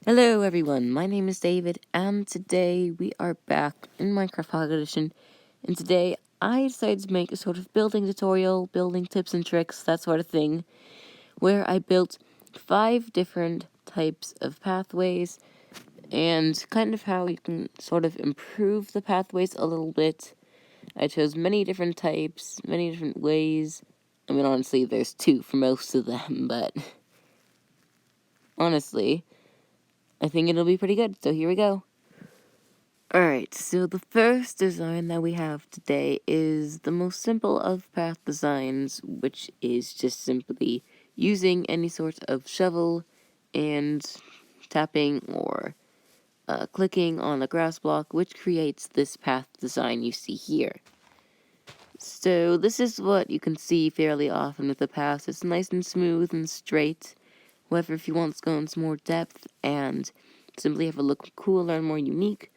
Hello everyone, my name is David, and today we are back in Minecraft Pocket Edition, and today I decided to make a sort of building tutorial, building tips and tricks, that sort of thing, where I built 5 different types of pathways, and kind of how you can sort of improve the pathways a little bit. I chose many different types, many different ways. I mean, honestly, there's 2 for most of them, but honestly, I think it'll be pretty good, so here we go. Alright, so the first design that we have today is the most simple of path designs, which is just simply using any sort of shovel and tapping or clicking on a grass block, which creates this path design you see here. So this is what you can see fairly often with the path. It's nice and smooth and straight. However, if you want to go into more depth and simply have it look cooler and more unique,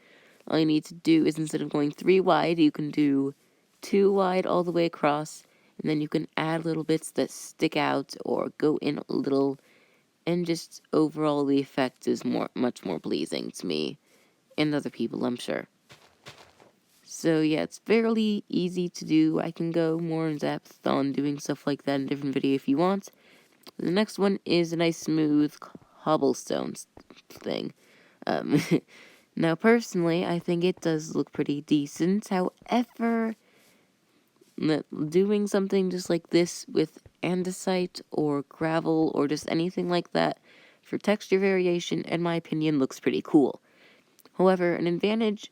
all you need to do is, instead of going 3 wide, you can do 2 wide all the way across, and then you can add little bits that stick out or go in a little, and just overall the effect is much more pleasing to me and other people, I'm sure. So yeah, it's fairly easy to do. I can go more in depth on doing stuff like that in a different video if you want. The next one is a nice smooth cobblestone thing. Now, personally, I think it does look pretty decent. However, doing something just like this with andesite or gravel or just anything like that for texture variation, in my opinion, looks pretty cool. However, an advantage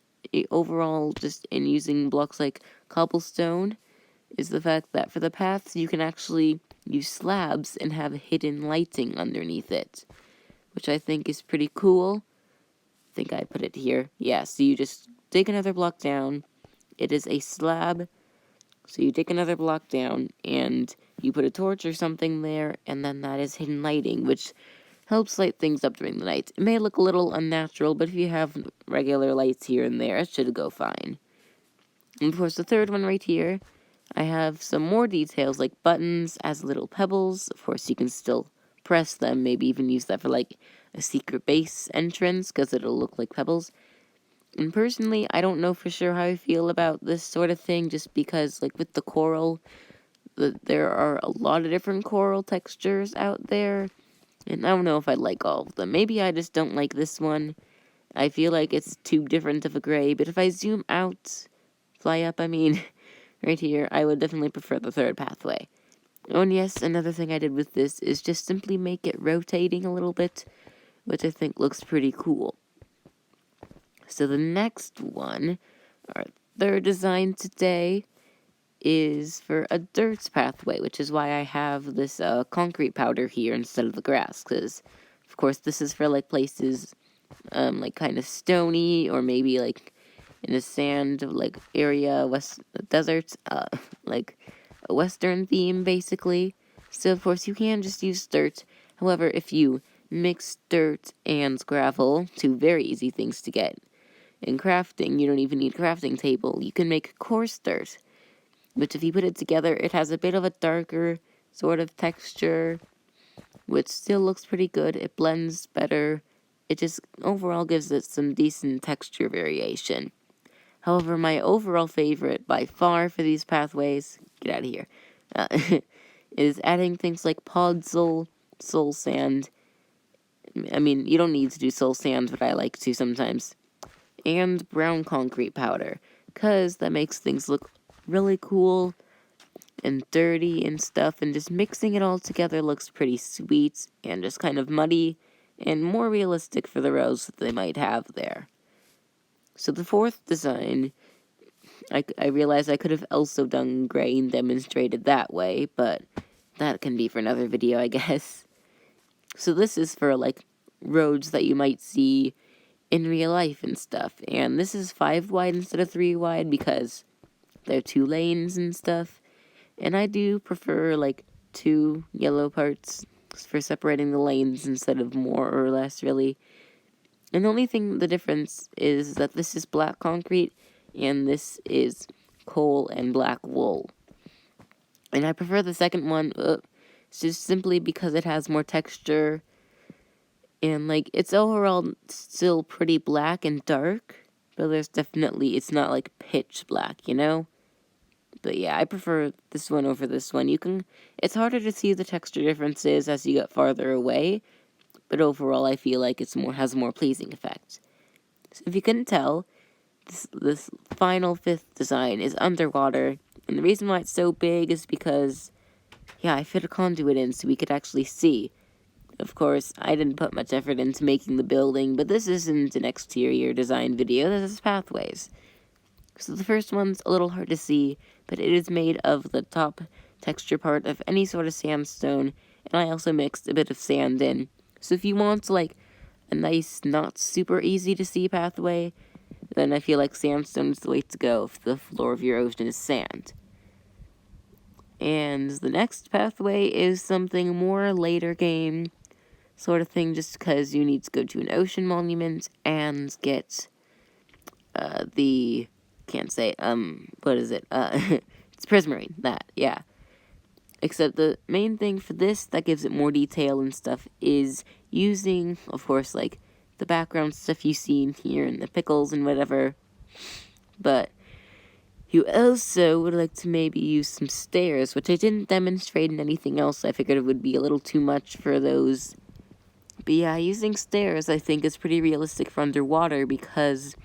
overall just in using blocks like cobblestone is the fact that for the paths, you can actually use slabs and have hidden lighting underneath it, which I think is pretty cool. I think I put it here. Yeah, so you just dig another block down. It is a slab, so you dig another block down, and you put a torch or something there, and then that is hidden lighting, which helps light things up during the night. It may look a little unnatural, but if you have regular lights here and there, it should go fine. And of course, the third one right here, I have some more details, like buttons as little pebbles. Of course, you can still press them, maybe even use that for, like, a secret base entrance, because it'll look like pebbles. And personally, I don't know for sure how I feel about this sort of thing, just because, like, with the coral, there are a lot of different coral textures out there, and I don't know if I like all of them. Maybe I just don't like this one. I feel like it's too different of a gray, but if I zoom out, fly up, I mean, right here, I would definitely prefer the third pathway. Oh, and yes, another thing I did with this is just simply make it rotating a little bit, which I think looks pretty cool. So the next one, our third design today, is for a dirt pathway, which is why I have this concrete powder here instead of the grass, because, of course, this is for, like, places, like, kind of stony, or maybe, like, in a sand, like, area, desert, like, a western theme, basically. So, of course, you can just use dirt. However, if you mix dirt and gravel, 2 very easy things to get. In crafting, you don't even need a crafting table. You can make coarse dirt, which if you put it together, it has a bit of a darker sort of texture, which still looks pretty good. It blends better. It just overall gives it some decent texture variation. However, my overall favorite by far for these pathways, get out of here, is adding things like podzol, soul sand. I mean, you don't need to do soul sand, but I like to sometimes. And brown concrete powder, because that makes things look really cool and dirty and stuff, and just mixing it all together looks pretty sweet and just kind of muddy and more realistic for the roads that they might have there. So the fourth design, I realized I could have also done gray and demonstrated that way, but that can be for another video, I guess. So this is for, like, roads that you might see in real life and stuff, and this is 5 wide instead of 3 wide because they're 2 lanes and stuff, and I do prefer, like, 2 yellow parts for separating the lanes instead of more or less, really. And the only thing, the difference is that this is black concrete and this is coal and black wool. And I prefer the second one, just simply because it has more texture And, like, it's overall still pretty black and dark, but there's definitely, it's not, like, pitch black, you know? But yeah, I prefer this one over this one. It's harder to see the texture differences as you get farther away, but overall I feel like has a more pleasing effect. So if you couldn't tell, this final fifth design is underwater, and the reason why it's so big is because, yeah, I fit a conduit in so we could actually see. Of course, I didn't put much effort into making the building, but this isn't an exterior design video, this is pathways. So the first one's a little hard to see, but it is made of the top texture part of any sort of sandstone, and I also mixed a bit of sand in. So if you want, like, a nice, not super easy to see pathway, then I feel like sandstone is the way to go if the floor of your ocean is sand. And the next pathway is something more later game sort of thing, just because you need to go to an ocean monument and get what is it? It's prismarine, that, yeah. Except the main thing for this that gives it more detail and stuff is using, of course, like, the background stuff you see in here and the pickles and whatever. But you also would like to maybe use some stairs, which I didn't demonstrate in anything else. I figured it would be a little too much for those. But yeah, using stairs I think is pretty realistic for underwater because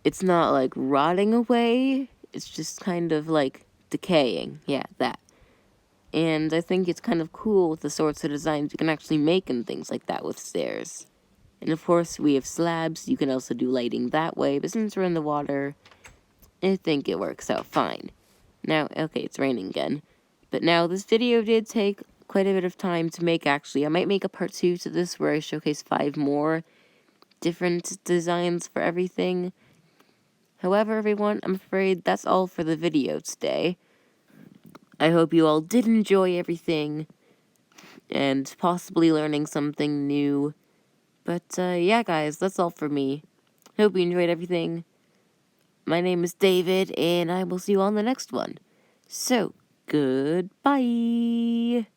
it's not, like, rotting away. It's just kind of, like, decaying. Yeah, that. And I think it's kind of cool with the sorts of designs you can actually make and things like that with stairs. And of course, we have slabs. You can also do lighting that way. But since we're in the water, I think it works out fine. Now, okay, it's raining again. But now, this video did take quite a bit of time to make, actually. I might make a part 2 to this where I showcase 5 more different designs for everything. However, everyone, I'm afraid that's all for the video today. I hope you all did enjoy everything, and possibly learning something new. But, yeah, guys, that's all for me. Hope you enjoyed everything. My name is David, and I will see you on the next one. So, goodbye!